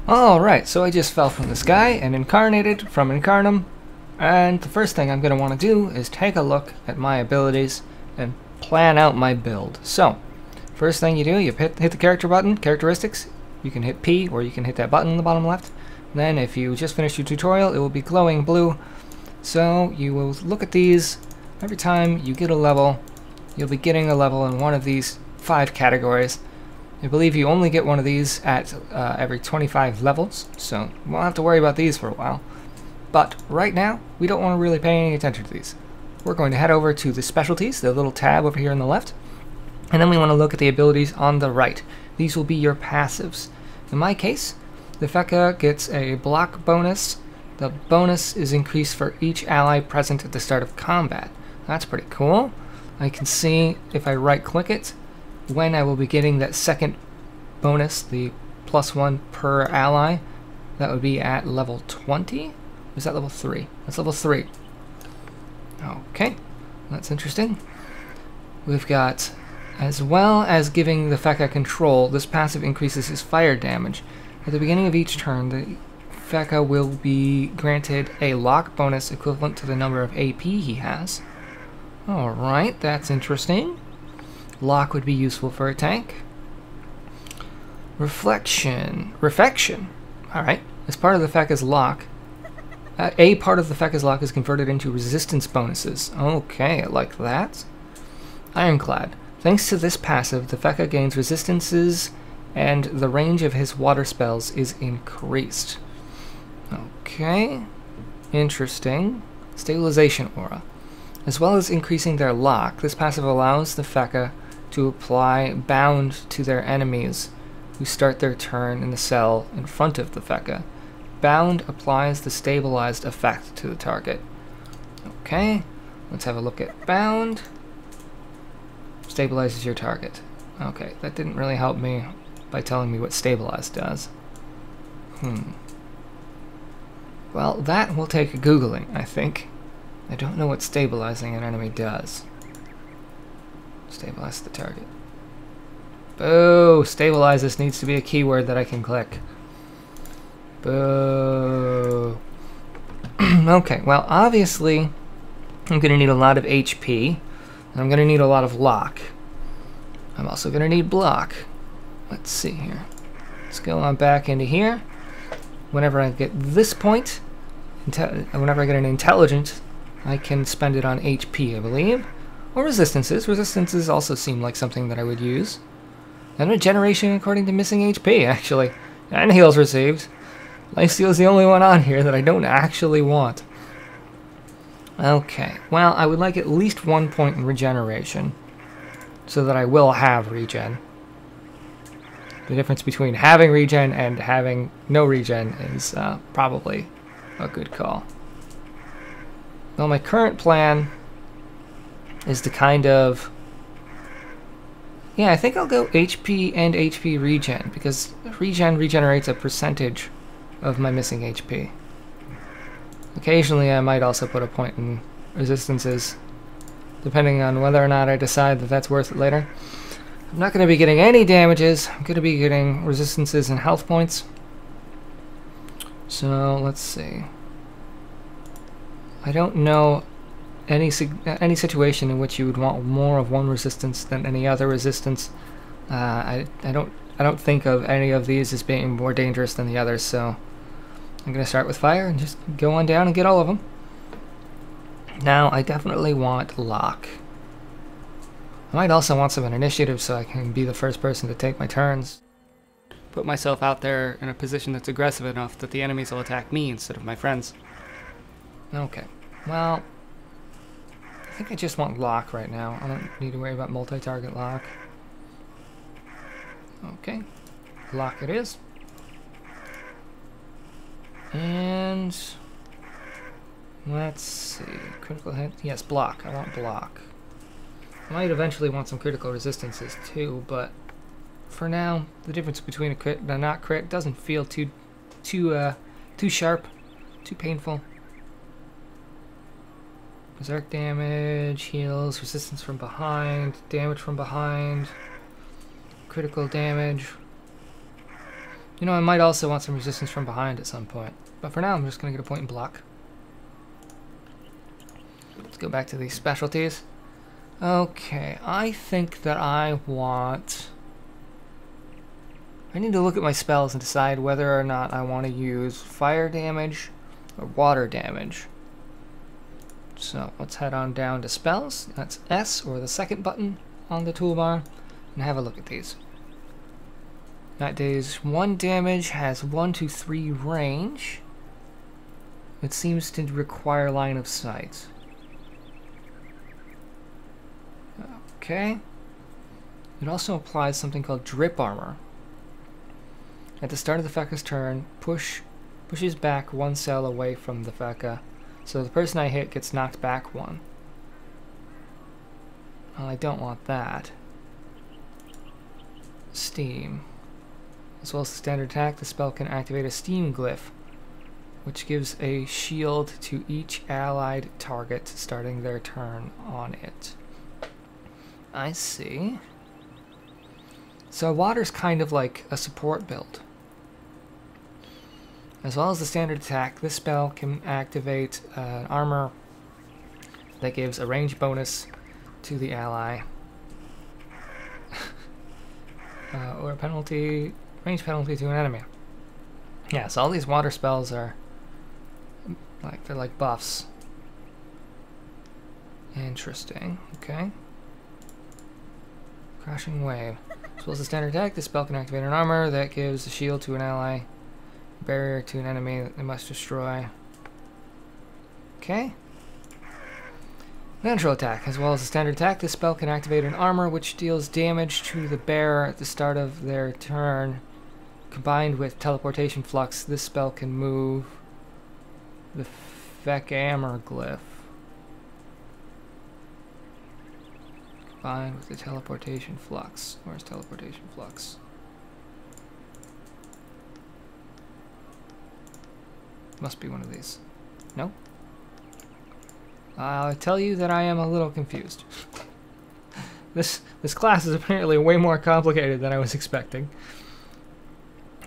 Alright, so I just fell from the sky and incarnated from Incarnum, and the first thing I'm going to want to do is take a look at my abilities and plan out my build. So, first thing you do, you hit the character button, characteristics. You can hit P, or you can hit that button in the bottom left. Then if you just finished your tutorial, it will be glowing blue. So you will look at these. Every time you get a level, you'll be getting a level in one of these 5 categories. I believe you only get one of these at every 25 levels, so we won't have to worry about these for a while. But right now, we don't want to really pay any attention to these. We're going to head over to the specialties, the little tab over here on the left, and then we want to look at the abilities on the right. These will be your passives. In my case, the Feka gets a block bonus. The bonus is increased for each ally present at the start of combat. That's pretty cool. I can see, if I right-click it, when I will be getting that second bonus, the +1 per ally. That would be at level 20? Or is that level 3? That's level 3. Okay, that's interesting. We've got, as well as giving the Feka control, this passive increases his fire damage. At the beginning of each turn, the Feka will be granted a lock bonus equivalent to the number of AP he has. Alright, that's interesting. Lock would be useful for a tank. Reflection. Alright. As part of the Feka's lock, a part of the Feka's lock is converted into resistance bonuses. Okay, I like that. Ironclad. Thanks to this passive, the Feka gains resistances and the range of his water spells is increased. Okay. Interesting. Stabilization aura. As well as increasing their lock, this passive allows the Feka to apply bound to their enemies who start their turn in the cell in front of the Feka. Bound applies the stabilized effect to the target. Okay, let's have a look at bound. Stabilizes your target. Okay, that didn't really help me by telling me what stabilized does. Well, that will take Googling, I think. I don't know what stabilizing an enemy does. Stabilize the target. Boo! Stabilizes needs to be a keyword that I can click. Boo! Okay, well, obviously, I'm going to need a lot of HP, and I'm going to need a lot of lock. I'm also going to need block. Let's see here. Let's go on back into here. Whenever I get this point, whenever I get an intelligent, I can spend it on HP, I believe. Or resistances. Resistances also seem like something that I would use. And regeneration according to missing HP, actually. And heals received. Lifesteal is the only one on here that I don't actually want. Okay. Well, I would like at least 1 point in regeneration, so that I will have regen. The difference between having regen and having no regen is probably a good call. Well, my current plan is to kind of... Yeah, I think I'll go HP and HP regen, because regen regenerates a percentage of my missing HP. Occasionally I might also put a point in resistances, depending on whether or not I decide that that's worth it later. I'm not going to be getting any damages. I'm going to be getting resistances and health points. So, let's see. I don't know any situation in which you would want more of one resistance than any other resistance. I don't think of any of these as being more dangerous than the others, so I'm going to start with fire and just go on down and get all of them. Now, I definitely want lock. I might also want some initiative so I can be the first person to take my turns. Put myself out there in a position that's aggressive enough that the enemies will attack me instead of my friends. Okay, well, I think I just want lock right now. I don't need to worry about multi-target lock. Okay, lock it is. And let's see, critical hit. Yes, block. I want block. I might eventually want some critical resistances too, but for now, the difference between a crit and a not crit doesn't feel too sharp, too painful. Berserk damage, heals, resistance from behind, damage from behind, critical damage. You know, I might also want some resistance from behind at some point. But for now, I'm just going to get a point and block. Let's go back to these specialties. Okay, I think that I want... I need to look at my spells and decide whether or not I want to use fire damage or water damage. So let's head on down to spells. That's S, or the second button on the toolbar, and have a look at these. That deals 1 damage, has 1 to 3 range. It seems to require line of sight. Okay. It also applies something called drip armor. At the start of the Feka's turn, pushes back 1 cell away from the Feka, so the person I hit gets knocked back 1. Well, I don't want that. Steam. As well as the standard attack, the spell can activate a steam glyph, which gives a shield to each allied target starting their turn on it. I see. So water's kind of like a support build. As well as the standard attack, this spell can activate armor that gives a range bonus to the ally. Or a penalty, range penalty to an enemy. Yeah, so all these water spells are like, they're like buffs. Interesting, okay. Crashing Wave. As well as the standard attack, this spell can activate an armor that gives a shield to an ally, barrier to an enemy that they must destroy. Okay. Natural attack. As well as the standard attack, this spell can activate an armor which deals damage to the bearer at the start of their turn. Combined with teleportation flux, this spell can move the Fek-Ammer glyph. Combined with the teleportation flux. Where's teleportation flux? Must be one of these. No? I'll tell you that I am a little confused. This class is apparently way more complicated than I was expecting.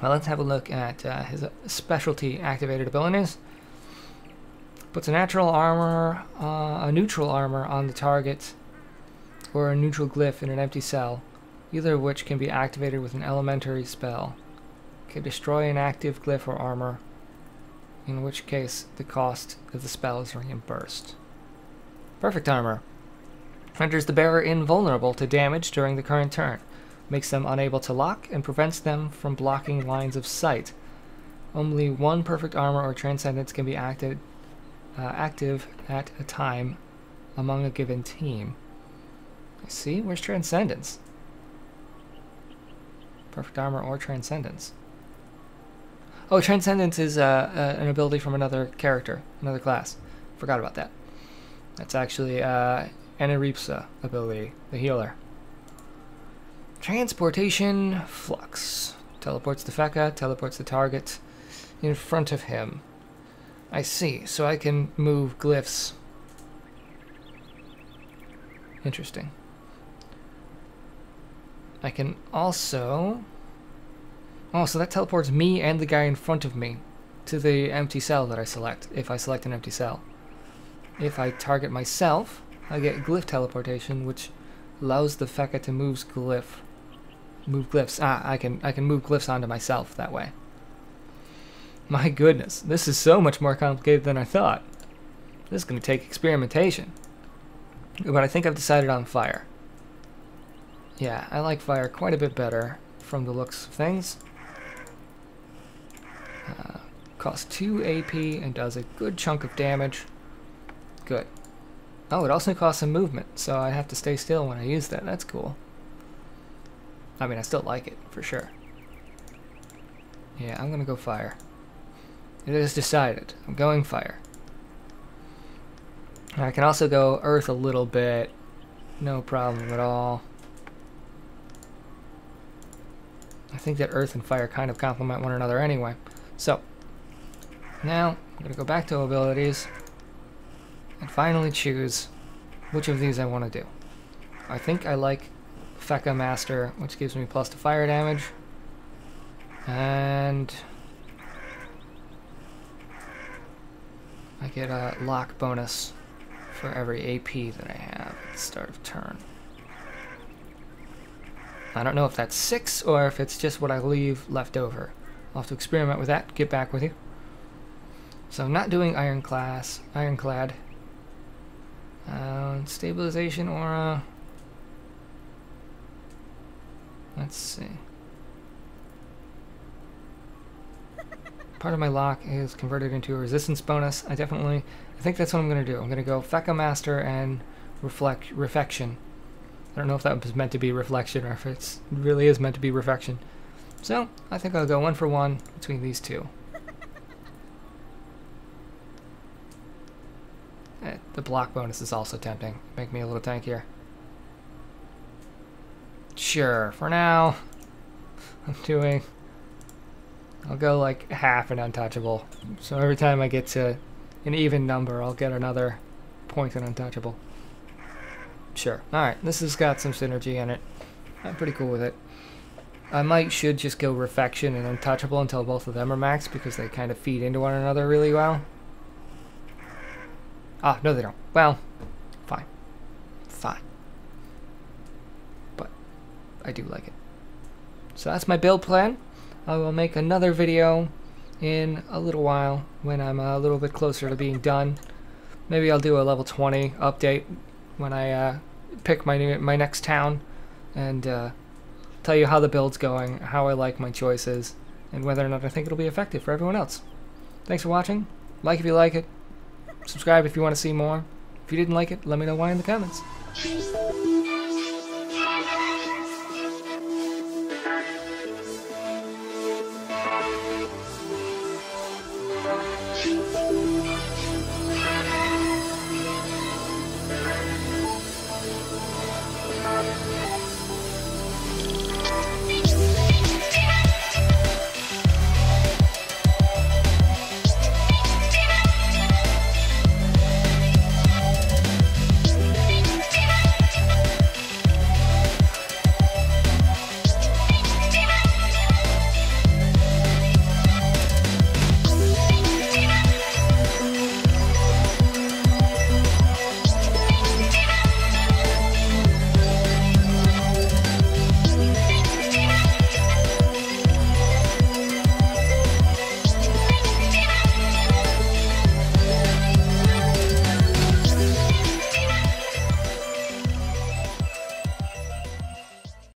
Well, let's have a look at his specialty activated abilities. Puts a neutral armor on the target, or a neutral glyph in an empty cell, either of which can be activated with an elementary spell. Can destroy an active glyph or armor, in which case the cost of the spell is reimbursed. Perfect armor. Renders the bearer invulnerable to damage during the current turn. Makes them unable to lock and prevents them from blocking lines of sight. Only 1 perfect armor or transcendence can be active at a time among a given team. I see. Where's transcendence? Perfect armor or transcendence. Oh, transcendence is an ability from another character, another class. Forgot about that. That's actually Eneripsa ability, the healer. Transportation flux. Teleports the Feka, teleports the target in front of him. I see, so I can move glyphs. Interesting. I can also... Oh, so that teleports me and the guy in front of me to the empty cell that I select, if I select an empty cell. If I target myself, I get glyph teleportation, which allows the Feka to move glyphs. I can move glyphs onto myself that way. My goodness, this is so much more complicated than I thought. This is going to take experimentation. But I think I've decided on fire. Yeah, I like fire quite a bit better from the looks of things. Costs 2 AP and does a good chunk of damage. Good. Oh, it also costs some movement, so I have to stay still when I use that. That's cool. I mean, I still like it, for sure. Yeah, I'm gonna go fire. It is decided. I'm going fire. I can also go earth a little bit. No problem at all. I think that earth and fire kind of complement one another anyway. So, now I'm going to go back to abilities and finally choose which of these I want to do. I think I like Feka Master, which gives me plus to fire damage. And I get a lock bonus for every AP that I have at the start of turn. I don't know if that's 6 or if it's just what I leave left over. I'll have to experiment with that, get back with you. So I'm not doing ironclad. Stabilization aura. Let's see. Part of my lock is converted into a resistance bonus. I think that's what I'm going to do. I'm going to go Feka Master and Reflection. I don't know if that was meant to be reflection or if it really is meant to be reflection. So, I think I'll go 1 for 1 between these two. The block bonus is also tempting. Make me a little tankier. Sure, for now, I'll go like half an untouchable. So every time I get to an even number, I'll get another point in untouchable. Sure. Alright, this has got some synergy in it. I'm pretty cool with it. I should just go Refection and Untouchable until both of them are maxed because they kind of feed into one another really well. Ah, no they don't. Well, fine. Fine. But I do like it. So that's my build plan. I will make another video in a little while when I'm a little bit closer to being done. Maybe I'll do a level 20 update when I pick my next town and tell you how the build's going, how I like my choices, and whether or not I think it'll be effective for everyone else. Thanks for watching. Like if you like it. Subscribe if you want to see more. If you didn't like it, let me know why in the comments.